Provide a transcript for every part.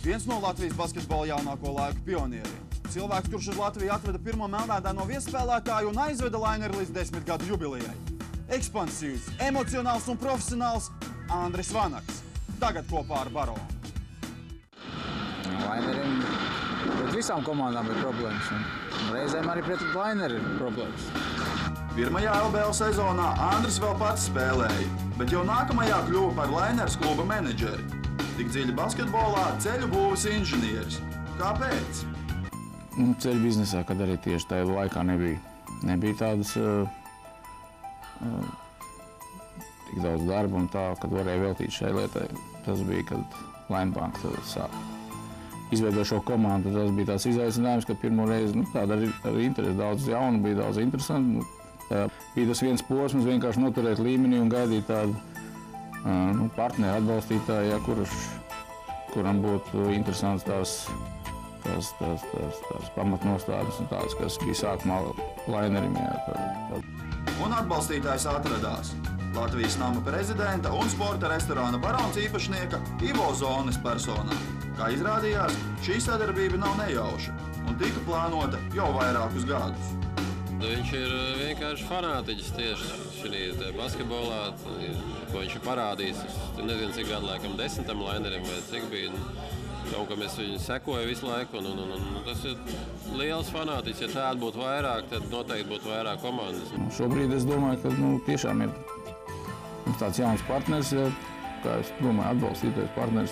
Viens no Latvijas basketbola jaunāko laiku pionieriem. Cilvēks, kurš uz Latviju atveda pirmo melnēdēno viesspēlētāju un aizveda Laineri līdz 10 gadu jubilejai. Ekspansīvs, emocionāls un profesionāls Andris Vanaks. Tagad kopā ar Baronu. Lainerim pret visām komandām ir problēmas. Un reizēm arī pret Laineri ir problēmas. Pirmajā LBL sezonā Andris vēl pats spēlēja, bet jau nākamajā kļuva par Laineres kluba menedžeri. Tik dziļi basketbolā ceļu būvis inženieris. Kāpēc? Ceļu biznesā, kad arī tieši tajā laikā nebija tādas tik daudz darba un tā, kad varēja veltīt šai lietai. Tas bija, kad Lainbank sāk izveidot šo komandu. Tas bija tāds izaicinājums, ka pirmo reizi tāda arī interesi, daudz jaunu, bija daudz interesanti. Bija tas viens posms, vienkārši noturēt līmenī un gaidīt tādu partneri atbalstītāju, kuram būtu interesants tās pamatnostādnes un tādas, kas bija sākumā Lainerim. Un atbalstītājs atradās. Latvijas nama prezidenta un sporta restorāna Barons īpašnieka Ivo Zones personā. Kā izrādījās, šī sadarbība nav nejauša un tika plānota jau vairākus gadus. Viņš ir vienkārši fanātiķis tieši šī basketbolā, ko viņš ir parādījis. Es nezinu, cik gadu laikam 10 Lainerim vai cik bija. Kaut kā mēs viņu sekoju visu laiku. Un tas ir liels fanātiķis. Ja tāda būtu vairāk, tad noteikti būtu vairāk komandas. Šobrīd es domāju, ka tiešām ir tāds jauns partners, kā es domāju, atbalstītais partners,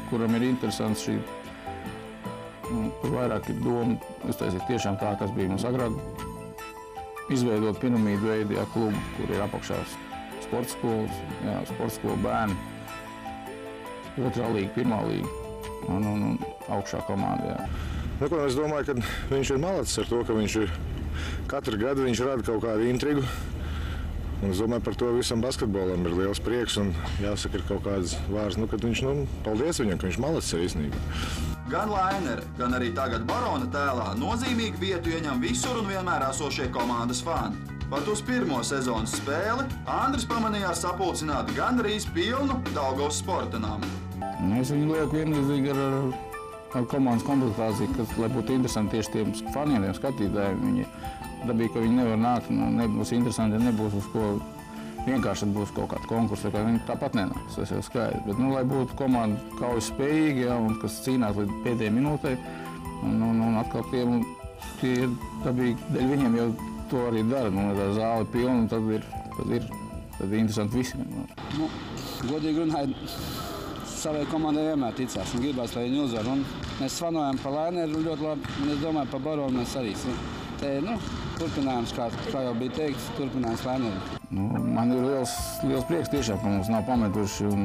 kuram ir interesants šī. Tur vairāk ir doma uztaisīt tiešām tā, kas bija mums agrāk. Izveidot piramīdu veidu klubu, kur ir apakšā sporta skola, bērni, 2. līga, 1. līga un augšā komanda. Es domāju, ka viņš ir malacis ar to, ka viņš ir katru gadu rada kaut kādu intrigu. Un es domāju, par to visam basketbolam ir liels prieks un jāsaka ir kaut kāds vārds, kad viņš, paldies viņam, ka viņš malacis ir īstenībā. Gan Lainere, gan arī tagad Barona tēlā nozīmīgu vietu ieņem visur un vienmēr esošie komandas fani. Pat uz pirmo sezonas spēli Andris pamanījās sapulcināt gandrīz pilnu Daugavas sporta namu. Es viņu lieku vienlīdzīgi ar komandas komplektāciju, lai būtu interesanti tieši tiem faniem, tiem skatītājiem. Viņi dabīgi, ka viņi nevar nākt, nebūs interesanti, ja nebūs uz ko vienkārši būs kaut kāda konkursa, ka viņi tāpat nenāks, tas jau skaidrs. Bet, lai būtu komanda kaujas spējīga, un kas cīnās līdz pēdējai minūtei, un atkal tie ir dabīgi, dēļ viņiem jau to arī dara. Tā zāle ir pilna, un tad ir interesanti visiem. Godīgi runājot, savai komandai vienmēr ticās un gribās, lai viņi uzvar. Mēs svanojam par Laineru ļoti labi, un es domāju, par Baronu mēs arī. Te turpinājums, kā jau bija teikts, turpinājums Lainerim. Man ir liels prieks tiešām, ka mums nav pametuši un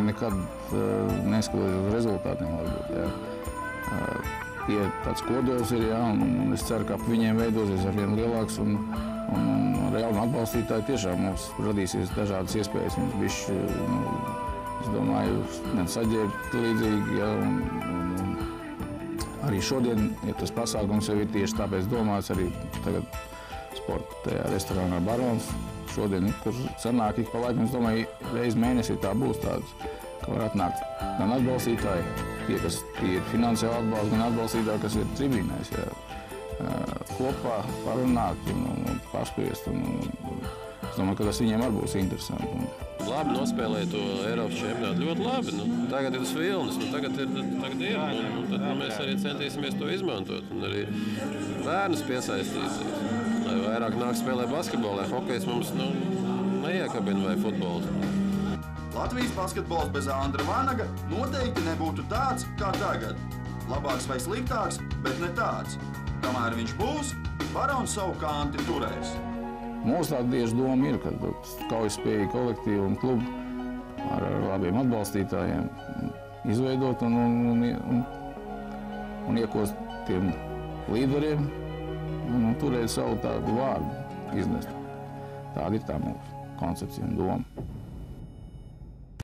nekad neskatoties uz rezultātiem varbūt. Tāds kodols ir, un es ceru, ka ap viņiem veidosies arvien lielāks un reāli atbalstītāji tiešām mums radīsies dažādas iespējas. Mums bišķi, es domāju, saģērbt līdzīgi, un arī šodien, ja tas pasākums jau ir tieši tāpēc domāts, arī tagad sporta tajā restorānā Barons. Šodien, kur sanāk ik pa laikam, es domāju, reizi mēnesī tā būs tāds, ka var atnākt gan atbalstītāji, tie, kas ir finansiāli atbalsti, gan atbalstītāji, kas ir tribīnēs, kopā parunāt un paspiest. Es domāju, ka tas viņiem arī būs interesanti. Labi nospēlēt to Eiropas čempionātu, ļoti labi. Tagad ir tas vilnis, tagad ir, un tad mēs arī centīsimies to izmantot. Un arī bērnus piesaistīt, lai vairāk nāk spēlēt basketbolu, lai hokejs mums neiekabina vai futbols. Latvijas basketbols bez Andra Vanaga noteikti nebūtu tāds, kā tagad. Labāks vai sliktāks, bet ne tāds. Kamēr viņš būs, Barons savu kanti turēs. Mūsu tāda tieši doma ir, ka kaujas spējīgi kolektīvi un klubu ar labiem atbalstītājiem izveidot un iekost tiem līderiem un turēt savu tādu vārdu iznest. Tāda ir tā mūsu koncepcija un doma.